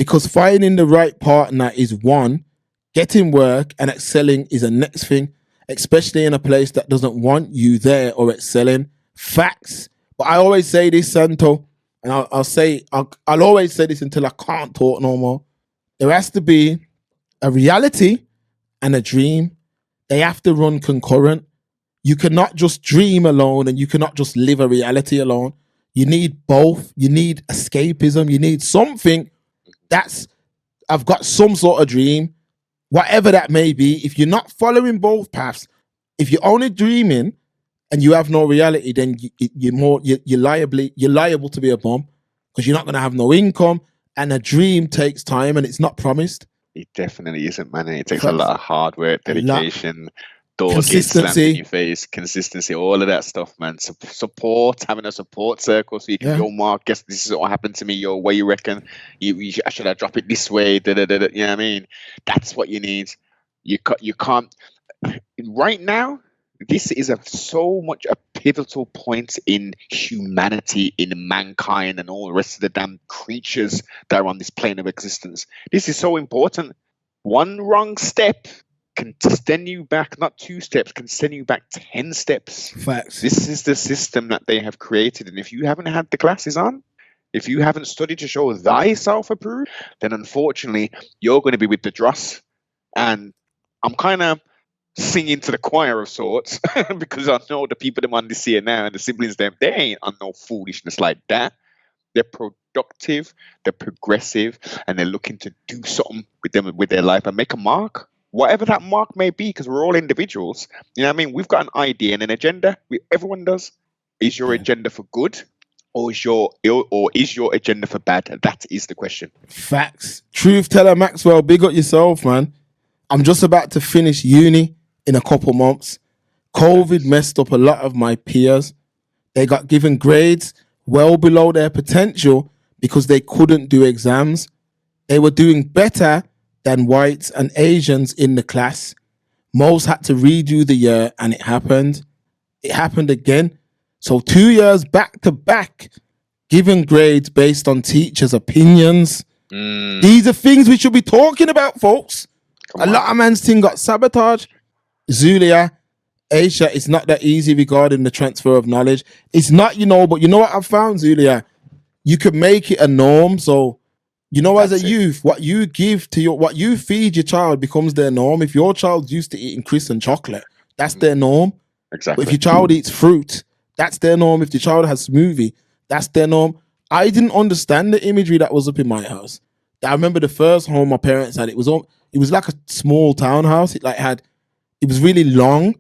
because finding the right partner is one, getting work and excelling is a next thing, especially in a place that doesn't want you there or excelling. Facts. But I always say this, Santo, and I'll always say this until I can't talk no more. There has to be a reality and a dream. They have to run concurrent. You cannot just dream alone and you cannot just live a reality alone. You need both. You need escapism. You need something I've got some sort of dream, whatever that may be. If you're not following both paths, if you're only dreaming and you have no reality, then you're liable to be a bum because you're not going to have no income, and a dream takes time and it's not promised. It definitely isn't, man. It takes a lot of hard work, dedication, doors get slammed consistency in your face, consistency, all of that stuff, man. Support, having a support circle so you can go, Mark, guess this is what happened to me. Yo, what you reckon? I should have dropped it this way. You know what I mean? That's what you need. You can't. Right now, this is so much a pivotal point in humanity, in mankind, and all the rest of the damn creatures that are on this plane of existence. This is so important. One wrong step can send you back, not 2 steps, can send you back 10 steps. Facts. This is the system that they have created. And if you haven't had the glasses on, if you haven't studied to show thyself approved, then unfortunately, you're going to be with the dross. And I'm kind of singing to the choir of sorts because I know the people that on this here now and the siblings them, they ain't on no foolishness like that. They're productive, they're progressive, and they're looking to do something with their life and make a mark, whatever that mark may be, because we're all individuals. You know what I mean? We've got an idea and an agenda. Everyone does. Is your agenda for good, or is your agenda for bad? That is the question. Facts. Truth teller Maxwell, big up yourself, man. I'm just about to finish uni in a couple months. COVID messed up a lot of my peers. They got given grades well below their potential because they couldn't do exams. They were doing better than whites and Asians in the class. Most had to redo the year, and it happened. It happened again. So 2 years back to back, given grades based on teachers' opinions. These are things we should be talking about, folks. A lot of man's thing got sabotaged. Zulia, Aisha, it's not that easy regarding the transfer of knowledge. It's not, but you know what I've found, Zulia? You could make it a norm. So, as a youth, what you feed your child becomes their norm. If your child's used to eating crisps and chocolate, that's their norm. Exactly. But if your child eats fruit, that's their norm. If the child has smoothie, that's their norm. I didn't understand the imagery that was up in my house. I remember the first home my parents had. It was like a small townhouse. It was really long,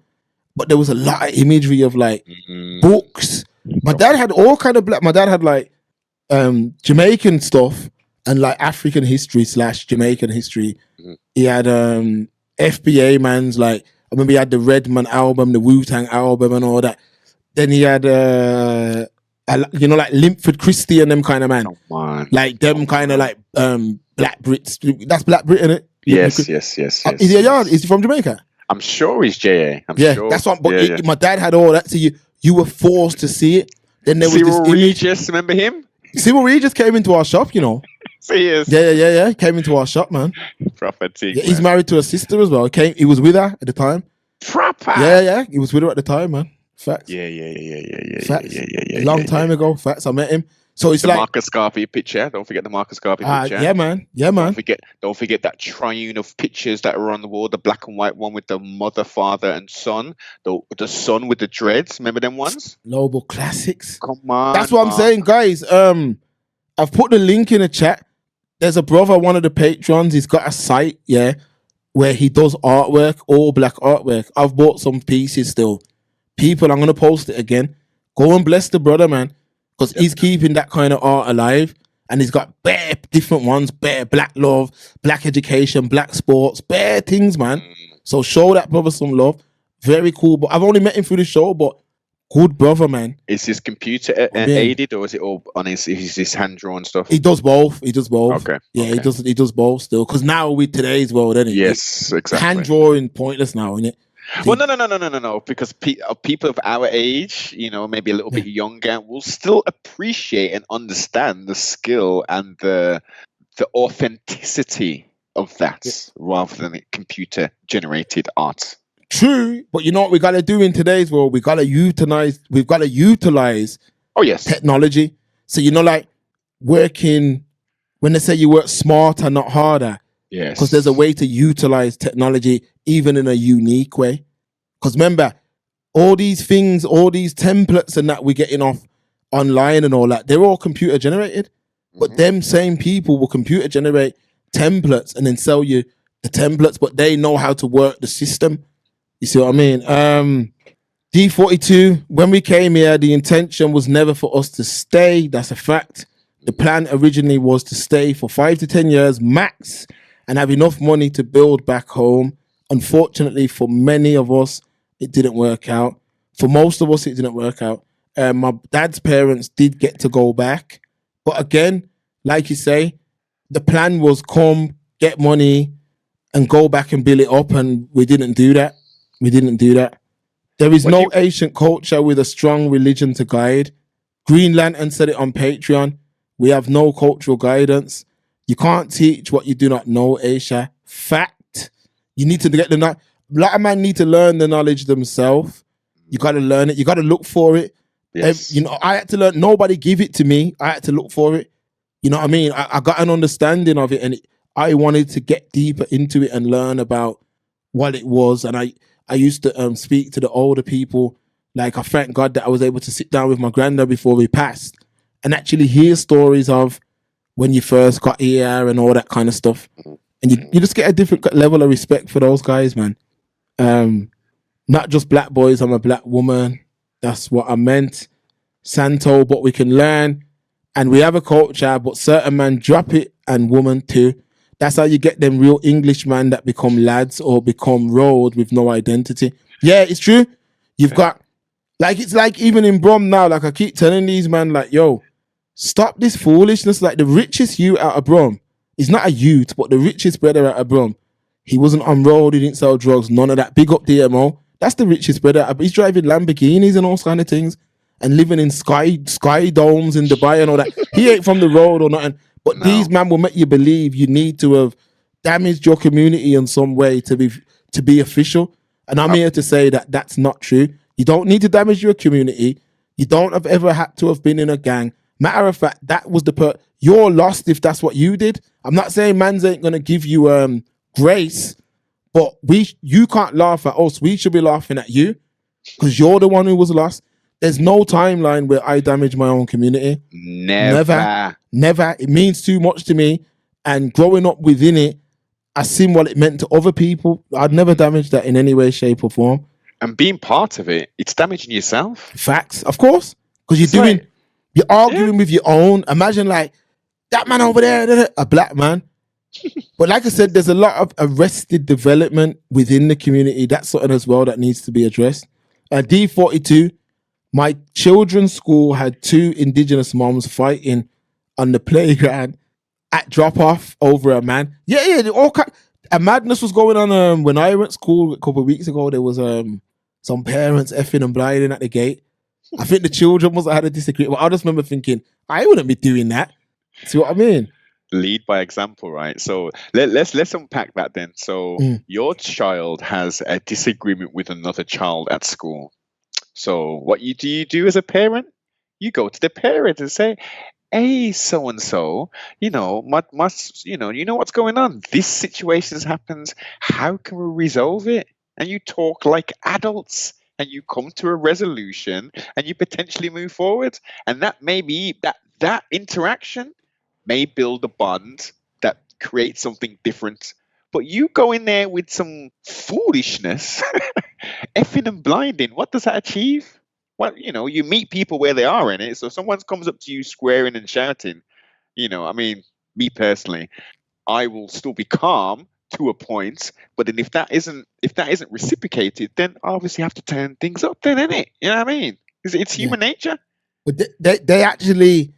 but there was a lot of imagery of like books. My dad had all kind of my dad had like Jamaican stuff and like African history / Jamaican history. He had FBA man's, like, I remember he had the Redman album, the Wu-Tang album and all that. Then he had like Linford Christie and them kind of man. Like them kind of like Black Brits. That's Black Brit, innit? Yes. Is he a yard? Is he from Jamaica? I'm sure he's JA. Sure. That's what. But my dad had all that, so you were forced to see it. Then there was Cyril this Regis, remember him? Cyril Regis came into our shop, Serious? Yeah. Came into our shop, man. Proper thing. Yeah, he's married to a sister as well. He was with her at the time. Proper. Yeah. He was with her at the time, man. Facts. Yeah. Facts. Long time ago. Facts. I met him. So it's the like Marcus Garvey picture. Don't forget the Marcus Garvey picture. Yeah, man. Don't forget that triune of pictures that are on the wall. The black and white one with the mother, father, and son. The son with the dreads. Remember them ones? Noble classics. Come on. That's what I'm saying, guys. I've put the link in the chat. There's a brother, one of the patrons. He's got a site, where he does artwork, all black artwork. I've bought some pieces still. People, I'm gonna post it again. Go and bless the brother, man. Because he's keeping that kind of art alive, and he's got bare different ones, bare black love, black education, black sports, bare things, man. So show that brother some love. Very cool. But I've only met him through the show, but good brother, man. Is his computer aided, or is it all on his hand drawn stuff? He does both. Okay. Yeah, okay. He does both still. Because now with today's world, isn't it? Yes, exactly. Hand drawing pointless now, isn't it? Well, no. Because people of our age, maybe a little bit younger, will still appreciate and understand the skill and the the authenticity of that rather than computer generated art. True, but you know what we gotta do in today's world? We've gotta utilize Oh yes. technology. So like working when they say you work smarter, not harder, Yes. because there's a way to utilize technology even in a unique way. Because remember, all these things, all these templates and that we're getting off online and all that, they're all computer generated. But them same people will computer generate templates and then sell you the templates, but they know how to work the system. You see what I mean? D42, when we came here, the intention was never for us to stay. That's a fact. The plan originally was to stay for 5 to 10 years max and have enough money to build back home. Unfortunately, for many of us, it didn't work out. For most of us, it didn't work out. My dad's parents did get to go back. But again, like you say, the plan was come, get money, and go back and build it up. And we didn't do that. There is no ancient culture with a strong religion to guide. Green Lantern said it on Patreon. We have no cultural guidance. You can't teach what you do not know, Aisha. Fact. You need to get the knowledge. Black men need to learn the knowledge themselves. You got to learn it. You got to look for it. Yes. I had to learn. Nobody give it to me. I had to look for it. You know what I mean? I got an understanding of it, and I wanted to get deeper into it and learn about what it was. And I used to speak to the older people. Like, I thank God that I was able to sit down with my granddad before we passed and actually hear stories of when you first got here and all that kind of stuff. And you just get a different level of respect for those guys, man. Not just black boys, I'm a black woman. That's what I meant. Santo, but we can learn. And we have a culture, but certain men drop it and woman too. That's how you get them real Englishmen that become lads or become road with no identity. Yeah, it's true. You've got, like, it's like even in Brom now, like I keep telling these man, like, yo, stop this foolishness. Like the richest youth out of Brom, he's not a youth, but the richest brother out of Brom, he wasn't on road, he didn't sell drugs, none of that. Big up DMO. That's the richest brother. He's driving Lamborghinis and all kind of things and living in sky domes in Dubai and all that. He ain't from the road or nothing. But these men will make you believe you need to have damaged your community in some way to be official. And I'm here to say that that's not true. You don't need to damage your community. You don't have ever had to have been in a gang. Matter of fact, that was you're lost if that's what you did. I'm not saying mans ain't gonna give you grace, but you can't laugh at us. We should be laughing at you because you're the one who was lost. There's no timeline where I damage my own community. Never. It means too much to me. And growing up within it, I seen what it meant to other people. I'd never damage that in any way, shape, or form. And being part of it, it's damaging yourself. Facts, of course. Because you're arguing with your own. Imagine like that man over there, a black man. But like I said, there's a lot of arrested development within the community. That's something as well that needs to be addressed. D42, my children's school had 2 indigenous moms fighting on the playground at drop-off over a man. Yeah, a madness was going on. When I went to school a couple of weeks ago, there was some parents effing and blinding at the gate. I think the children must have had a disagreement. But I just remember thinking, I wouldn't be doing that. See what I mean? Lead by example, right? So let's unpack that then. So your child has a disagreement with another child at school. So what you do as a parent? You go to the parent and say, "Hey, so and so, you know what's going on. This situation happens. How can we resolve it?" And you talk like adults, and you come to a resolution, and you potentially move forward. And that may be that interaction may build a bond that creates something different. But you go in there with some foolishness, effing and blinding. What does that achieve? Well, you meet people where they are in it. So if someone comes up to you squaring and shouting, I mean, me personally, I will still be calm to a point. But then if that isn't reciprocated, then I obviously have to turn things up. Then, innit? You know what I mean? It's human nature. But they actually.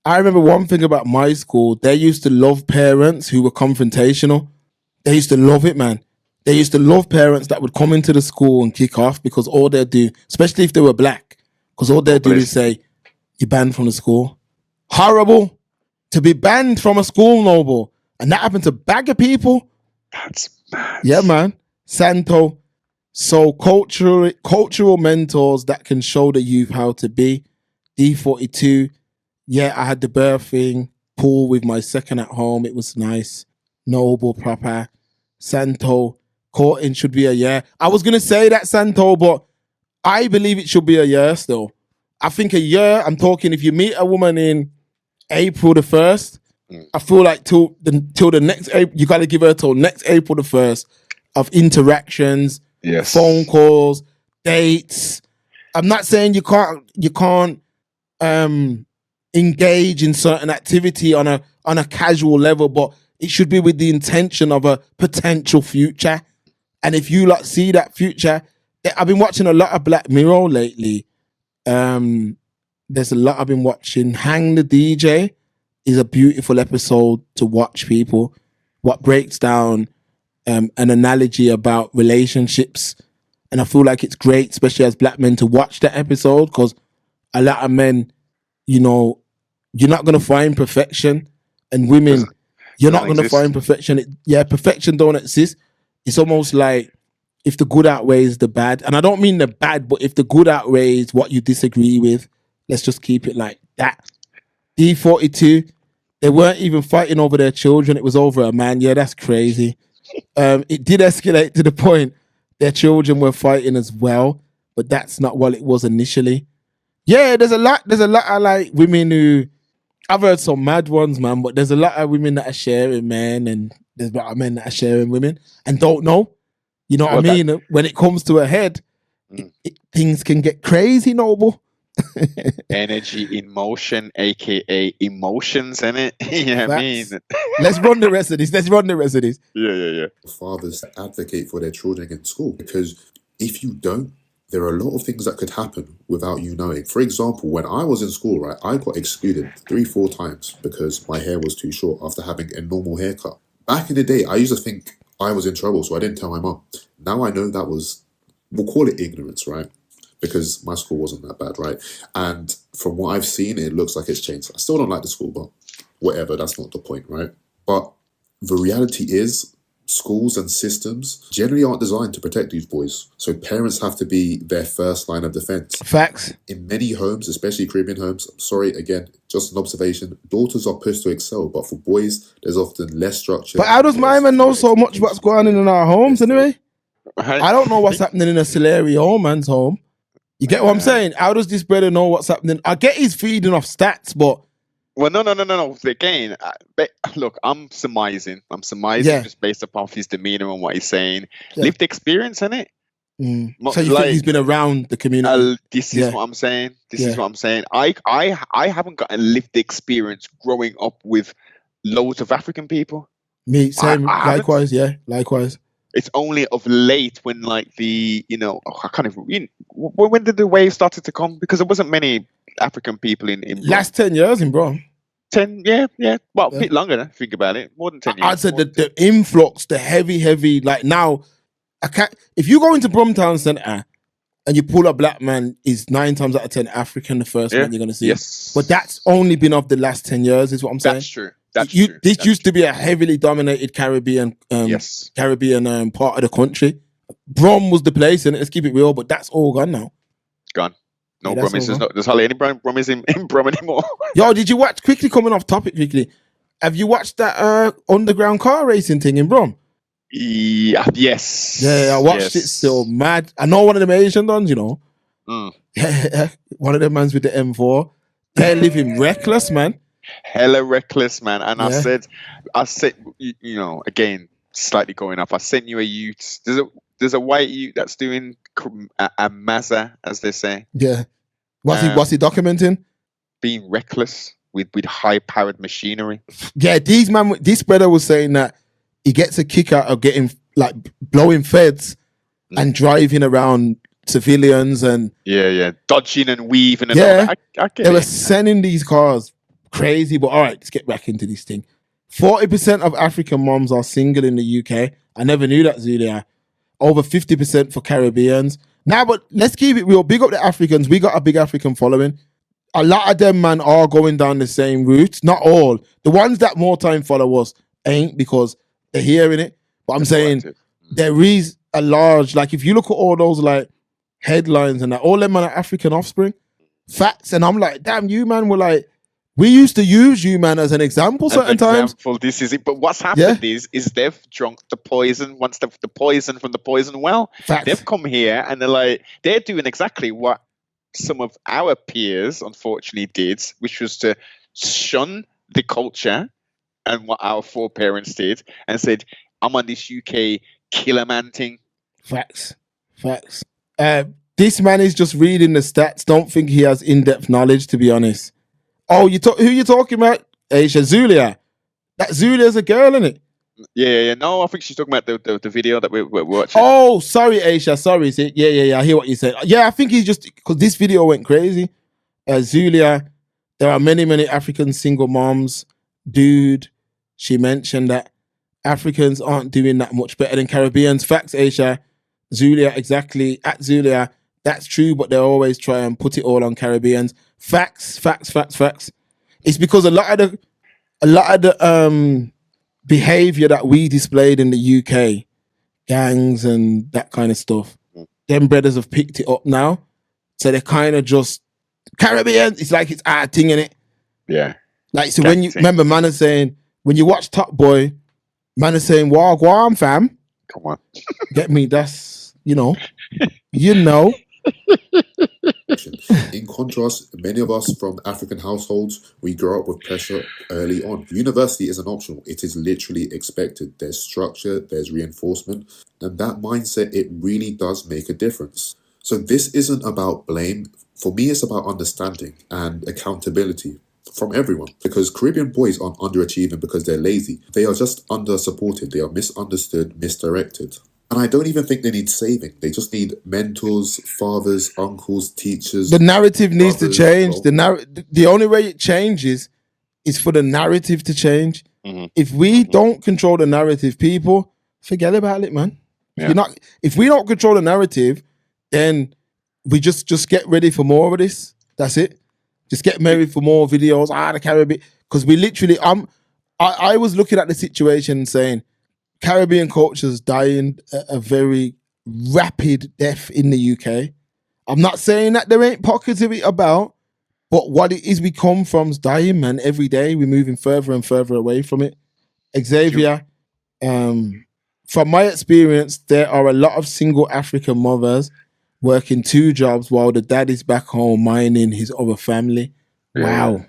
I remember one thing about my school. They used to love parents who were confrontational. They used to love it, man. They used to love parents that would come into the school and kick off because all they'd do, especially if they were black, because all they'd do is say, "You're banned from the school." Horrible. to be banned from a school, Noble, and that happened to a bag of people. That's mad. Yeah, man. Santo. So cultural mentors that can show the youth how to be. D42. Yeah, I had the birthing pool with my second at home. It was nice. Noble, proper. Santo. Courting should be a year. I was going to say that, Santo, but I believe it should be a year still. I think a year, I'm talking if you meet a woman in April the 1st, I feel like till the next April, you got to give her till next April the 1st of interactions, Yes. phone calls, dates. I'm not saying you can't engage in certain activity on a casual level, but it should be with the intention of a potential future. And if you like see that future, I've been watching a lot of Black Mirror lately. There's a lot I've been watching. Hang the DJ is a beautiful episode to watch, people. What breaks down an analogy about relationships. And I feel like it's great, especially as Black men, to watch that episode, because a lot of men, you know, you're not going to find perfection. And women, you're not going to find perfection. Perfection don't exist. It's almost like if the good outweighs the bad. And I don't mean the bad, but if the good outweighs what you disagree with, let's just keep it like that. D42, they weren't even fighting over their children. It was over a man. Yeah, that's crazy. It did escalate to the point their children were fighting as well, but that's not what it was initially. Yeah, there's a lot of like women who, I've heard some mad ones, man, but there's a lot of women that are sharing men, and there's a lot of men that are sharing women and don't know. You know what I mean? When it comes to a head, things can get crazy, Noble. Energy in motion, aka emotions, innit? You know what I mean? Let's run the rest of this. Yeah. Fathers advocate for their children in school, because if you don't, there are a lot of things that could happen without you knowing. For example, when I was in school, right, I got excluded 3-4 times because my hair was too short after having a normal haircut. Back in the day, I used to think I was in trouble, so I didn't tell my mum. Now I know that was, we'll call it ignorance, right? Because my school wasn't that bad, right? And from what I've seen, it looks like it's changed. I still don't like the school, but whatever, that's not the point, right? But the reality is, schools and systems generally aren't designed to protect these boys. So parents have to be their first line of defense. Facts. In many homes, especially Caribbean homes, I'm sorry, again, just an observation, daughters are pushed to excel, but for boys, there's often less structure. But how does my man know so much what's going on in our homes anyway? I don't know what's happening in a Celerio man's home. You get what I'm saying? How does this brother know what's happening? I get he's feeding off stats, but... Well, no. Again, look, I'm surmising just based upon his demeanor and what he's saying. Yeah. Lived experience, innit? So you think he's been around the community? This is what I'm saying. I haven't got a lived experience growing up with loads of African people. Me, same. Likewise. It's only of late when, like, when did the wave started to come? Because there wasn't many African people in last 10 years in Brom. 10, yeah. Well, a bit longer, think about it. More than 10 years. I'd say the influx, the heavy, like now, if you go into Bromtown Centre and you pull a black man, is 9 times out of 10 African, the first one you're going to see. Yes. But that's only been of the last 10 years, is what I'm saying. That's true. This used to be a heavily dominated Caribbean part of the country. Brom was the place, and let's keep it real, but that's all gone now. Gone. No Brummies. There's hardly any Brummies in Brum anymore. Yo, did you watch, quickly coming off topic quickly, have you watched that underground car racing thing in Brum? Yeah, yes. Yeah, I watched it, still mad. I know one of them Asian dons, you know. Yeah, one of them mans with the M4. They're living reckless, man. Hella reckless, man. And I said, you know, again, slightly going up. I sent you a youth. There's a white youth that's doing a Mazza, as they say. Yeah. What's he documenting? Being reckless with high-powered machinery. Yeah, this brother was saying that he gets a kick out of getting, like, blowing feds and driving around civilians and... Yeah. Dodging and weaving and all that. I get they it. were sending these cars crazy, but all right, let's get back into this thing. 40% of African moms are single in the UK. I never knew that, Zulia. Over 50% for Caribbeans. Now, but let's keep it real. Big up the Africans. We got a big African following. a lot of them man are going down the same route. Not all. The ones that more time follow us ain't because they're hearing it. But I'm saying there is a large, like if you look at all those like headlines and that, all them man are African offspring. Facts. And I'm like, damn, you man were like, we used to use you man as an example certain times. This is it. But what's happened is they've drunk the poison. Once the poison from the poison well, Facts. they've come here and they're doing exactly what some of our peers unfortunately did, which was to shun the culture and what our foreparents did and said, I'm on this UK killer man thing. Facts. This man is just reading the stats. Don't think he has in-depth knowledge, to be honest. Oh, who you talking about? Aisha, Zulia. That Zulia's a girl, isn't it? Yeah. No, I think she's talking about the video that we're watching. Oh, sorry, Aisha. Sorry. Yeah. I hear what you said. Yeah, I think he's just because this video went crazy. Zulia, there are many African single moms. Dude, she mentioned that Africans aren't doing that much better than Caribbeans. Facts, Aisha. Zulia, exactly. At Zulia, that's true, but they always try and put it all on Caribbeans. Facts. It's because a lot of the behavior that we displayed in the UK, gangs and that kind of stuff, them brothers have picked it up now. So they're kind of just Caribbean. It's like it's our thing in it. Yeah. Like so when you remember, man is saying when you watch Top Boy, man is saying "Wagwan, fam." Come on, get me? That's you know. In contrast, many of us from African households, we grow up with pressure early on. University isn't optional. It is literally expected. There's structure, there's reinforcement, and that mindset, it really does make a difference. So this isn't about blame. For me, it's about understanding and accountability from everyone, because Caribbean boys aren't underachieving because they're lazy. They are just under-supported. They are misunderstood, misdirected. And I don't even think they need saving. They just need mentors, fathers, uncles, teachers. The narrative needs to change. The only way it changes is for the narrative to change. Mm-hmm. If we don't control the narrative, people, forget about it, man. Yeah. If we don't control the narrative, then we just get ready for more of this. That's it. Just get married for more videos. The Caribbean. Because we literally, I was looking at the situation and saying, Caribbean culture is dying a very rapid death in the UK. I'm not saying that there ain't pockets of it about, but what it is we come from is dying, man. Every day we're moving further and further away from it. Xavier, from my experience, there are a lot of single African mothers working 2 jobs while the dad is back home minding his other family. Yeah. Wow.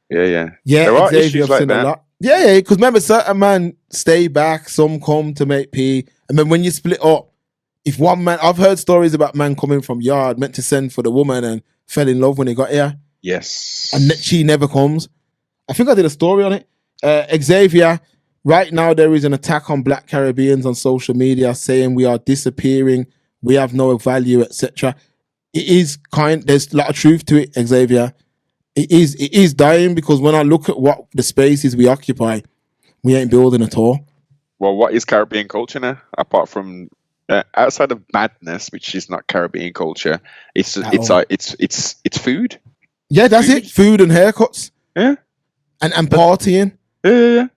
Yeah. There are issues like that. A lot. Yeah, because remember, certain man stay back, some come to make pee. And then when you split up, if one man, I've heard stories about man coming from yard, meant to send for the woman and fell in love when he got here. Yes. And she never comes. I think I did a story on it. Xavier, right now there is an attack on Black Caribbeans on social media saying we are disappearing, we have no value, etc. There's a lot of truth to it, Xavier. It is dying because when I look at what the spaces we occupy, we ain't building at all. Well, what is Caribbean culture now? Apart from outside of madness, which is not Caribbean culture, it's food. Yeah, that's it. Food and haircuts. Yeah, and partying. Yeah.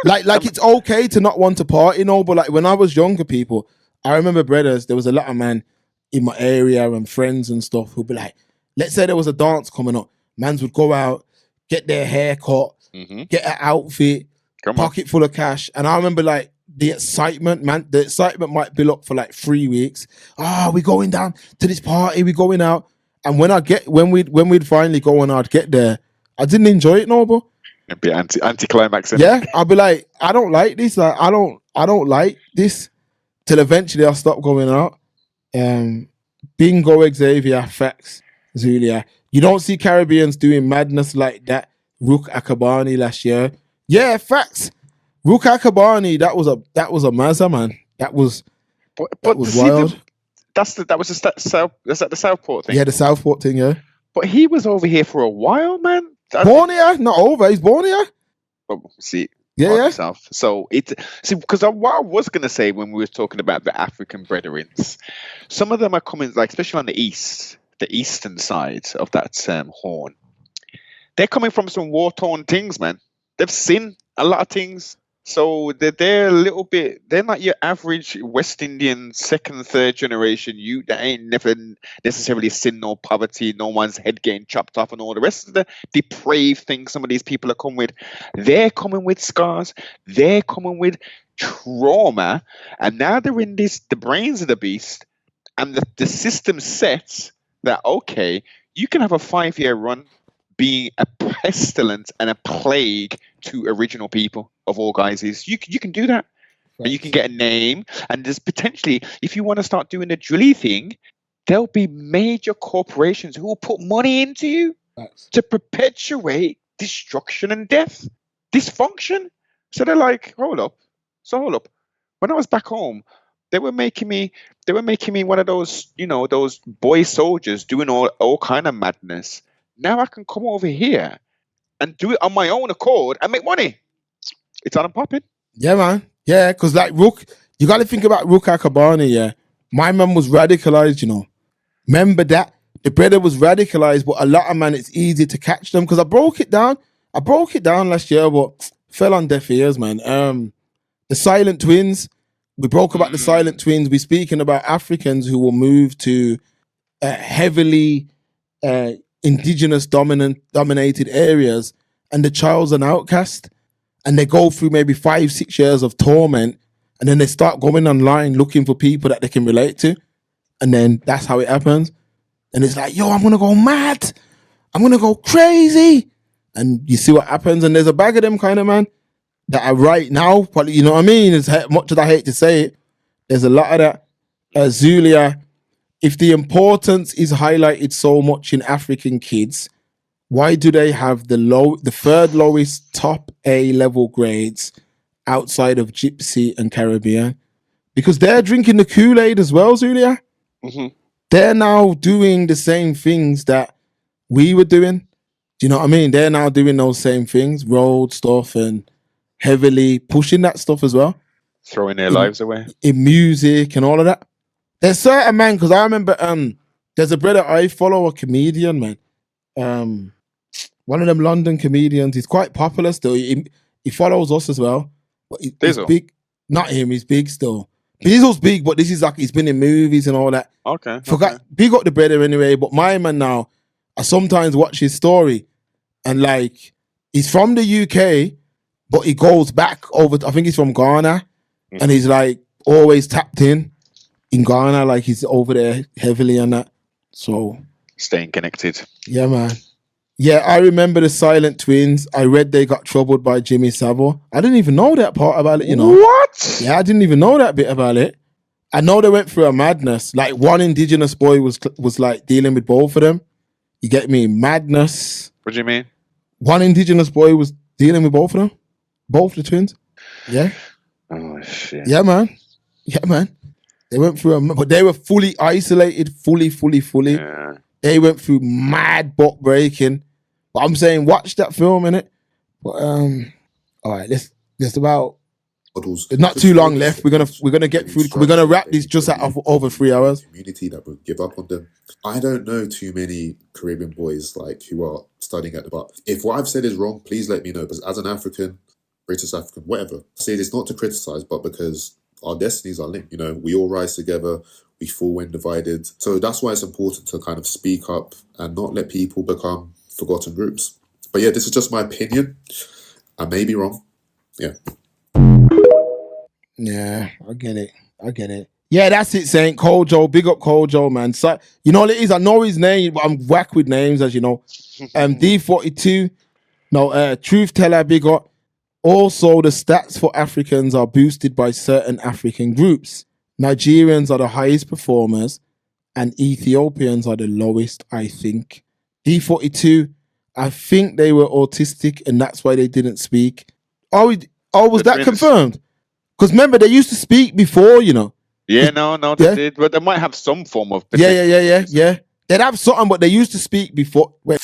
like it's okay to not want to party, but like when I was younger, people, I remember brothers. There was a lot of men in my area and friends and stuff who'd be like, let's say there was a dance coming up. Mans would go out, get their hair cut, get an outfit, pocket full of cash. And I remember like the excitement might build up for like 3 weeks. We're going down to this party, we're going out. And when we'd finally go and I'd get there, I didn't enjoy it, bro. It'd be anti-climax. Yeah, I'd be like, I don't like this. Like, I don't like this. Till eventually I stopped going out. Bingo, Xavier, facts, Zulia. You don't see Caribbeans doing madness like that. Rook Akabani last year. Yeah, facts. Rook Akabani, that was a mazza, man. That was wild. That was the Southport thing. Yeah, the Southport thing, yeah. But he was over here for a while, man. Born here, not over. He's born here. Well, see, yeah. South. So because what I was gonna say when we were talking about the African brethren, some of them are coming, like especially on the eastern side of that horn. they're coming from some war-torn things, man. They've seen a lot of things. So they're a little bit, they're not your average West Indian second, third generation youth that ain't never necessarily seen no poverty, no one's head getting chopped off and all the rest of the depraved things some of these people are coming with. They're coming with scars. They're coming with trauma. And now they're in this, the brains of the beast, and the system sets that, okay, you can have a 5-year run being a pestilence and a plague to original people of all guises. You can do that. And you can get a name. And there's potentially, if you want to start doing the drilly thing, there'll be major corporations who will put money into you to perpetuate destruction and death, dysfunction. So they're like, hold up. When I was back home, they were making me one of those, those boy soldiers doing all kind of madness. Now I can come over here and do it on my own accord and make money. It's on and popping. Yeah, man. Yeah, because like Rook, you got to think about Rook Akabani, yeah. My man was radicalized, Remember that? The brother was radicalized, but a lot of man, it's easy to catch them because I broke it down last year, but fell on deaf ears, man. The silent twins, we broke about the silent twins. We're speaking about Africans who will move to heavily indigenous dominated areas, and the child's an outcast, and they go through maybe 5-6 years of torment, and then they start going online looking for people that they can relate to, and then that's how it happens. And it's like, yo, I'm gonna go mad, I'm gonna go crazy, and you see what happens. And there's a bag of them kind of man that are right now, probably, you know what I mean? As much as I hate to say it, there's a lot of that. Zulia, if the importance is highlighted so much in African kids, why do they have the third lowest top A level grades outside of Gypsy and Caribbean? Because they're drinking the Kool-Aid as well, Zulia. Mm-hmm. They're now doing the same things that we were doing. Do you know what I mean? They're now doing those same things, road stuff and heavily pushing that stuff as well. Throwing their lives away. In music and all of that. There's certain man, because I remember there's a brother I follow, a comedian, man. One of them London comedians. He's quite popular still. He follows us as well. But he's big. Not him, he's big still. Diesel's big, but this is like he's been in movies and all that. Okay. Big up the brother anyway. But my man now, I sometimes watch his story, and like he's from the UK, but he goes back over. I think he's from Ghana, and he's like always tapped in Ghana, like he's over there heavily on that. So staying connected. Yeah, man. Yeah, I remember the Silent Twins. I read they got troubled by Jimmy Savile. I didn't even know that part about it, What? Yeah, I didn't even know that bit about it. I know they went through a madness. Like one indigenous boy was like dealing with both of them. You get me? Madness. What do you mean? One indigenous boy was dealing with both of them. Both the twins. Yeah. Oh, shit. Yeah, man. Yeah, man. They went through but they were fully isolated, fully. Yeah. They went through mad butt breaking. But I'm saying, watch that film, innit? But all right, there's about there's not too long left. We're gonna get through. We're gonna wrap this just at over 3 hours. Community that would give up on them. I don't know too many Caribbean boys like who are studying at the bar. If what I've said is wrong, please let me know. Because as an African, British African, whatever, I say this not to criticize, but because our destinies are linked. We all rise together. We fall when divided. So that's why it's important to kind of speak up and not let people become forgotten groups. But yeah, this is just my opinion. I may be wrong. Yeah. Yeah, I get it. Yeah, that's it, Saint Kojo. Big up Kojo, man. So, you know what it is? I know his name, but I'm whack with names, as you know. D42. No, Truth Teller, big up. Also, the stats for Africans are boosted by certain African groups. Nigerians are the highest performers, and Ethiopians are the lowest, I think. D42, I think they were autistic, and that's why they didn't speak. Was that confirmed? Because remember, they used to speak before, Yeah, no, they did. But they might have some form of... Yeah. They'd have something, but they used to speak before. Wait.